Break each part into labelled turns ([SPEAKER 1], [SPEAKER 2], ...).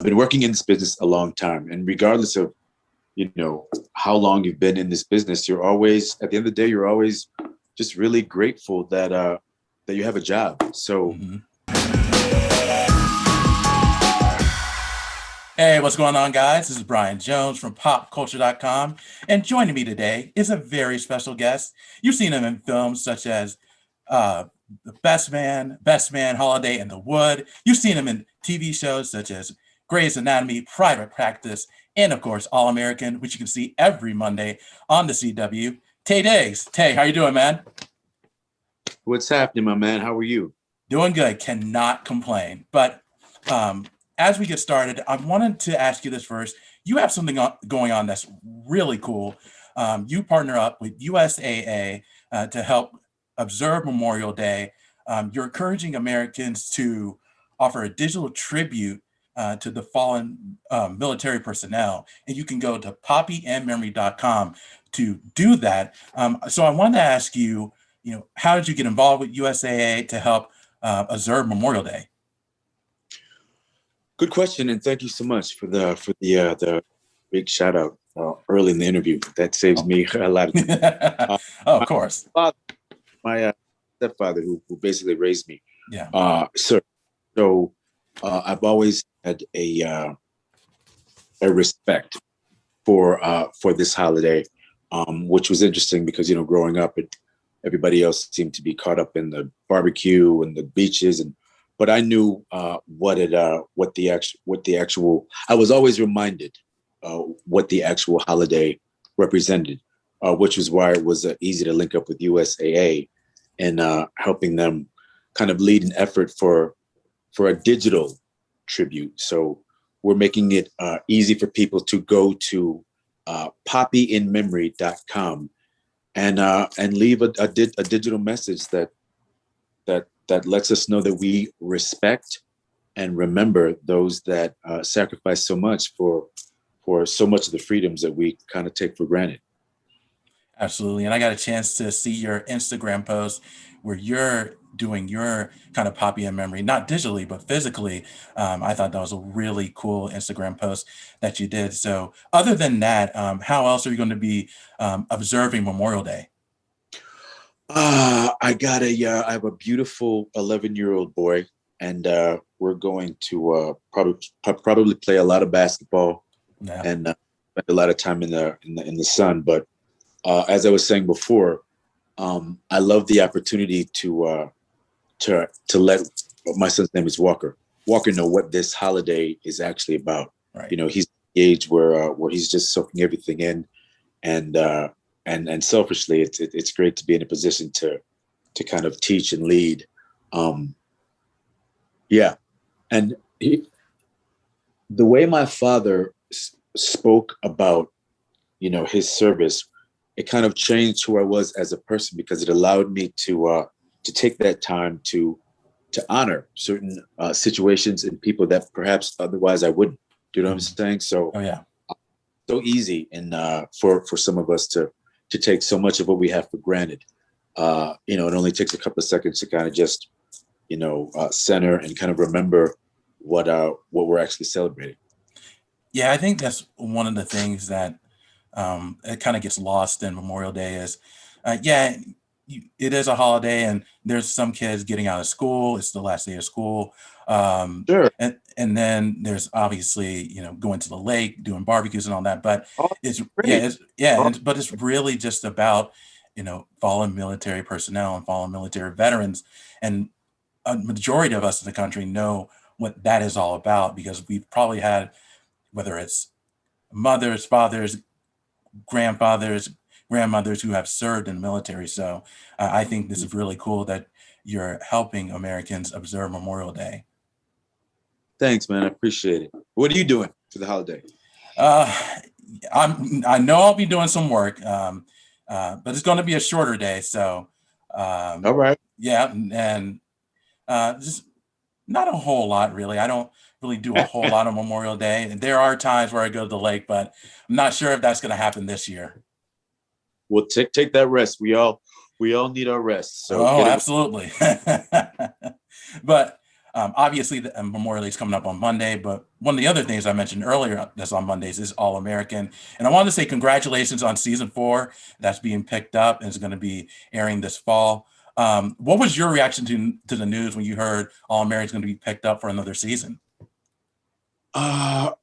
[SPEAKER 1] been working in this business a long time, and regardless of how long you've been in this business, you're always, at the end of the day, you're always just really grateful that that you have a job. So.
[SPEAKER 2] Hey, what's going on, guys? This is Brian Jones from PopCulture.com, and joining me today is a very special guest. You've seen him in films such as The Best Man, Holiday in the Wood. You've seen him in TV shows such as Grey's Anatomy, Private Practice, and of course, All American, which you can see every Monday on the CW. Taye Diggs. Taye, how you doing, man?
[SPEAKER 1] What's happening, my man? How are you?
[SPEAKER 2] Doing good. Cannot complain. But as we get started, I wanted to ask you this first. You have something going on that's really cool. You partner up with USAA to help observe Memorial Day. You're encouraging Americans to offer a digital tribute to the fallen military personnel. And you can go to poppyandmemory.com to do that. So I wanted to ask you, how did you get involved with USAA to help observe Memorial Day?
[SPEAKER 1] Good question, and thank you so much for the big shout out early in the interview. That saves me a lot of time.
[SPEAKER 2] Of course.
[SPEAKER 1] My stepfather, who basically raised me.
[SPEAKER 2] Yeah.
[SPEAKER 1] So I've always had a respect for this holiday, which was interesting because growing up, everybody else seemed to be caught up in the barbecue and the beaches, but I knew what the actual. I was always reminded what the actual holiday represented, which was why it was easy to link up with USAA and helping them kind of lead an effort for a digital tribute. So we're making it easy for people to go to poppyinmemory.com and leave a digital message that lets us know that we respect and remember those that sacrifice so much for so much of the freedoms that we kind of take for granted.
[SPEAKER 2] Absolutely. And I got a chance to see your Instagram post where you're doing your kind of Poppy in memory, not digitally, but physically. I thought that was a really cool Instagram post that you did. So other than that, how else are you going to be observing Memorial Day?
[SPEAKER 1] I have a beautiful 11-year-old boy, and we're going to probably play a lot of basketball and spend a lot of time in the sun. But as I was saying before, I love the opportunity to let my son's name is Walker know what this holiday is actually about.
[SPEAKER 2] Right.
[SPEAKER 1] He's the age where he's just soaking everything in, and selfishly, it's great to be in a position to kind of teach and lead. And the way my father spoke about his service, it kind of changed who I was as a person, because it allowed me to take that time to honor certain situations and people that perhaps otherwise I wouldn't. Do you know what I'm saying? So, so easy and for some of us to take so much of what we have for granted. It only takes a couple of seconds to kind of just center and kind of remember what we're actually celebrating.
[SPEAKER 2] Yeah, I think that's one of the things that it kind of gets lost in Memorial Day is, it is a holiday and there's some kids getting out of school. It's the last day of school.
[SPEAKER 1] Sure.
[SPEAKER 2] And then there's obviously, going to the lake, doing barbecues and all that, but but it's really just about, fallen military personnel and fallen military veterans. And a majority of us in the country know what that is all about, because we've probably had, whether it's mothers, fathers, grandfathers, grandmothers who have served in the military. So I think this is really cool that you're helping Americans observe Memorial Day.
[SPEAKER 1] Thanks, man. I appreciate it. What are you doing for the holiday?
[SPEAKER 2] I know I'll be doing some work, but it's going to be a shorter day. So,
[SPEAKER 1] all right.
[SPEAKER 2] Yeah. And just not a whole lot, really. I don't really do a whole lot on Memorial Day. And there are times where I go to the lake, but I'm not sure if that's going to happen this year.
[SPEAKER 1] Well, take that rest. We all need our rest. So
[SPEAKER 2] absolutely. But Obviously, the Memorial Day is coming up on Monday, but one of the other things I mentioned earlier that's on Mondays is All American. And I wanted to say congratulations on season 4 that's being picked up and is going to be airing this fall. What was your reaction to the news when you heard All American is going to be picked up for another season?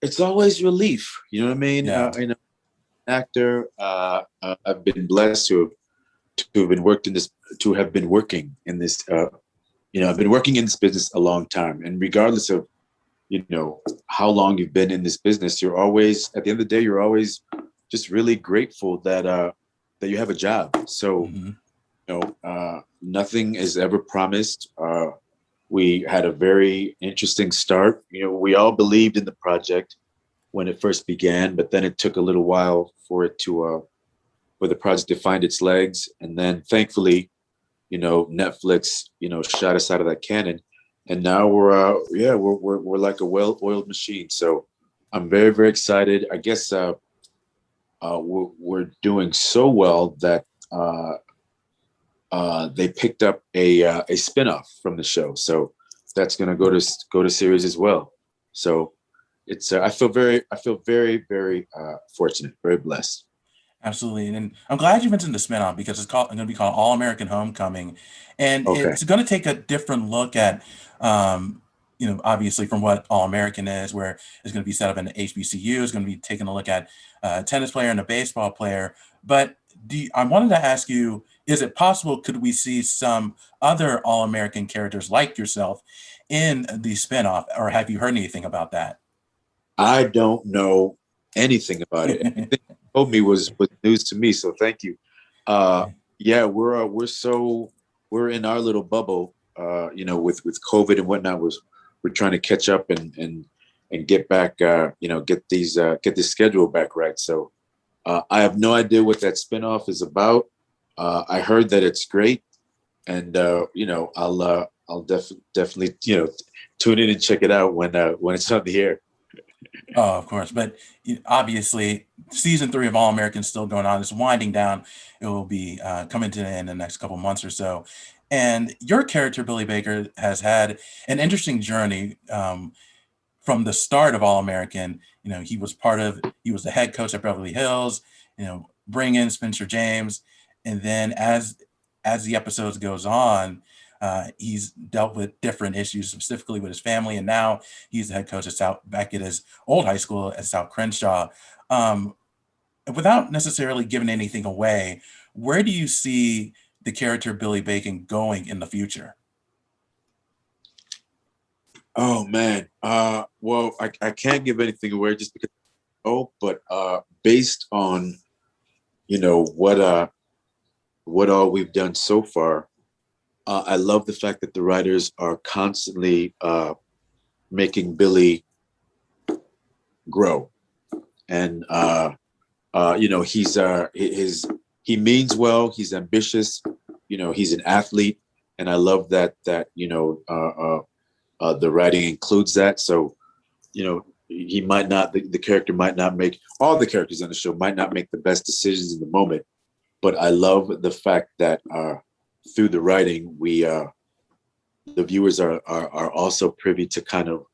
[SPEAKER 1] It's always relief. You know what I mean?
[SPEAKER 2] Yeah.
[SPEAKER 1] You know, actor. I've been blessed to have been working in this. You know, I've been working in this business a long time, and regardless of, you know, how long you've been in this business, you're always, at the end of the day, you're always just really grateful that that you have a job. So, you know, nothing is ever promised. We had a very interesting start. You know, we all believed in the project when it first began, but then it took a little while for it to for the project to find its legs, and then thankfully, you know, Netflix, you know, shot us out of that cannon, and now we're like a well-oiled machine. So I'm very, very excited. I guess we're doing so well that they picked up a spinoff from the show, so that's going to go to series as well. So it's I feel very, very fortunate, very blessed.
[SPEAKER 2] Absolutely. And I'm glad you mentioned the spinoff because it's going to be called All American Homecoming. And
[SPEAKER 1] Okay.
[SPEAKER 2] it's going to take a different look at, you know, obviously from what All American is, where it's going to be set up in the HBCU, it's going to be taking a look at a tennis player and a baseball player. But I wanted to ask you, is it possible, could we see some other All American characters like yourself in the spinoff, or have you heard anything about that?
[SPEAKER 1] I don't know anything about it. Everything you told me was news to me. So thank you. Yeah, we're in our little bubble. You know, with COVID and whatnot, we're trying to catch up and get back. You know, get this schedule back right. So I have no idea what that spinoff is about. I heard that it's great, and you know, I'll definitely, you know, tune in and check it out when it's on the air.
[SPEAKER 2] Oh, of course. But obviously, season 3 of All American is still going on. It's winding down. It will be coming to an end in the next couple months or so. And your character, Billy Baker, has had an interesting journey from the start of All American. You know, he was the head coach at Beverly Hills, you know, bring in Spencer James. And then as the episodes goes on, he's dealt with different issues, specifically with his family, and now he's the head coach at back at his old high school at 𝐒𝐷. Um, Without necessarily giving anything away, where do you see the character Billy Bacon going in the future?
[SPEAKER 1] Oh man. Well, I can't give anything away just because. Oh, but based on, you know, what all we've done so far, I love the fact that the writers are constantly making Billy grow, and you know, he means well. He's ambitious. You know, he's an athlete, and I love that you know, the writing includes that. So, you know, he might not, the character might not make, all the characters on the show might not make the best decisions in the moment, but I love the fact that through the writing, the viewers are also privy to kind of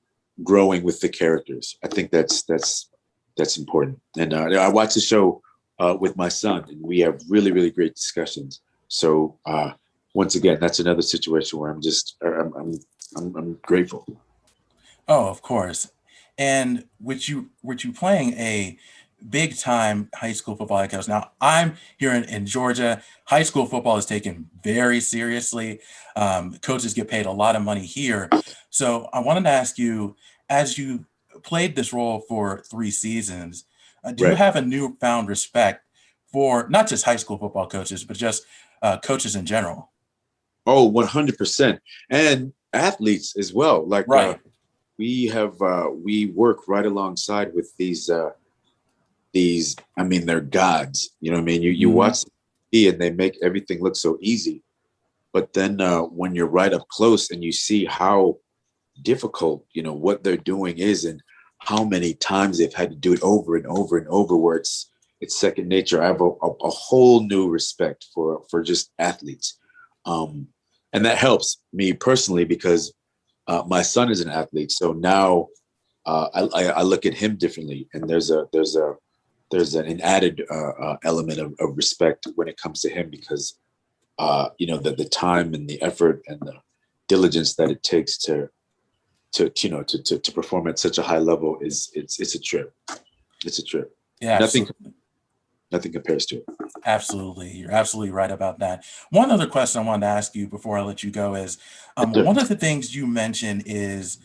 [SPEAKER 1] growing with the characters. I think that's important. And I watch the show with my son, and we have really, really great discussions. So once again, that's another situation where I'm grateful.
[SPEAKER 2] Oh, of course. And with you playing a big time high school football coach. Now, I'm here in Georgia. High school football is taken very seriously. Coaches get paid a lot of money here. So I wanted to ask you, as you played this role for 3 seasons, do you
[SPEAKER 1] Right.
[SPEAKER 2] have a newfound respect for not just high school football coaches, but just coaches in general?
[SPEAKER 1] Oh, 100%. And athletes as well. Like
[SPEAKER 2] Right.
[SPEAKER 1] we work right alongside with these, I mean, they're gods. You know what I mean? You
[SPEAKER 2] Mhm.
[SPEAKER 1] watch TV and they make everything look so easy. But then when you're right up close and you see how difficult, you know, what they're doing is, and how many times they've had to do it over and over and over, where it's second nature. I have a whole new respect for just athletes. And that helps me personally because my son is an athlete, so now I look at him differently, and there's an added element of respect when it comes to him, because the time and the effort and the diligence that it takes to perform at such a high level it's a trip. It's a trip.
[SPEAKER 2] Yeah,
[SPEAKER 1] Nothing compares to it.
[SPEAKER 2] absolutely. You're absolutely right about that. One other question I wanted to ask you before I let you go is,
[SPEAKER 1] Sure.
[SPEAKER 2] one of the things you mentioned is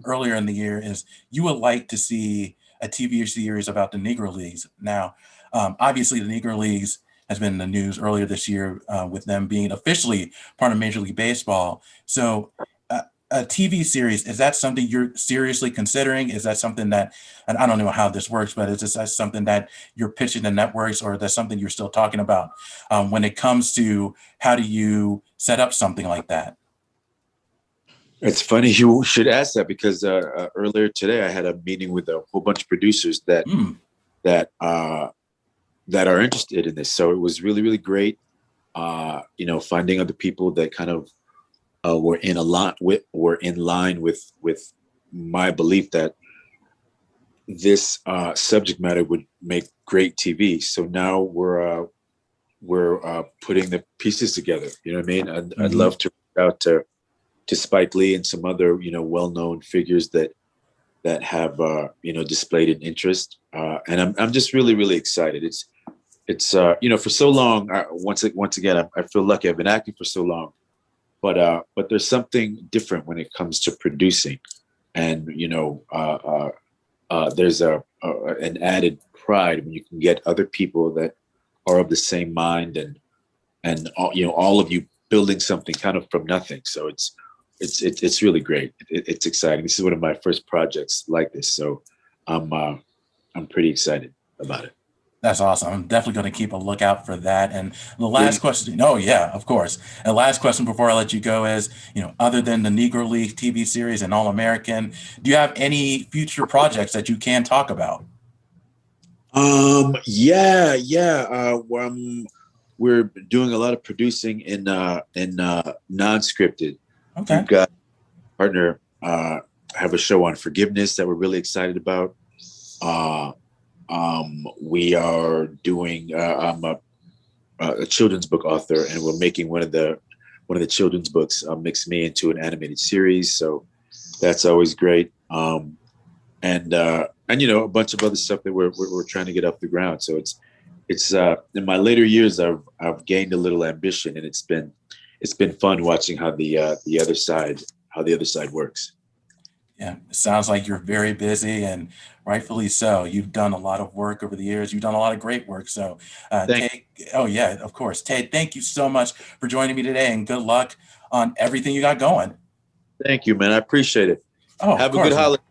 [SPEAKER 2] earlier in the year is you would like to see a TV series about the Negro Leagues. Now, obviously, the Negro Leagues has been in the news earlier this year with them being officially part of Major League Baseball. So a TV series, is that something you're seriously considering? Is that something that, and I don't know how this works, but is this something that you're pitching to networks, or that's something you're still talking about when it comes to how do you set up something like that?
[SPEAKER 1] It's funny you should ask that, because earlier today I had a meeting with a whole bunch of producers that are interested in this. So it was really, really great. Finding other people that kind of were in line with my belief that this subject matter would make great TV. So now we're putting the pieces together. You know what I mean? I'd love to reach out to Spike Lee and some other well-known figures that have displayed an interest, and I'm just really, really excited. It's for so long. Once again, I feel lucky. I've been acting for so long, but there's something different when it comes to producing, and there's an added pride when you can get other people that are of the same mind, and all of you building something kind of from nothing. So it's really great. It's exciting. This is one of my first projects like this, so I'm pretty excited about it.
[SPEAKER 2] That's awesome. I'm definitely going to keep a lookout for that. And the last question, oh yeah, of course. And last question before I let you go is, other than the Negro League TV series and All-American, do you have any future projects that you can talk about?
[SPEAKER 1] Yeah. We're doing a lot of producing in non-scripted.
[SPEAKER 2] Okay.
[SPEAKER 1] We've got a partner, have a show on forgiveness that we're really excited about. We are doing. I'm a children's book author, and we're making one of the children's books mix me into an animated series. So that's always great. And a bunch of other stuff that we're trying to get off the ground. So it's in my later years I've gained a little ambition, and it's been fun watching how the other side works.
[SPEAKER 2] Yeah, it sounds like you're very busy, and rightfully so. You've done a lot of work over the years. You've done a lot of great work. So, Taye, oh yeah, of course. Taye, thank you so much for joining me today, and good luck on everything you got going.
[SPEAKER 1] Thank you, man. I appreciate it.
[SPEAKER 2] Oh,
[SPEAKER 1] have a good holiday.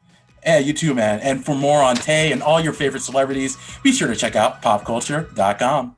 [SPEAKER 2] Yeah, you too, man. And for more on Taye and all your favorite celebrities, be sure to check out popculture.com.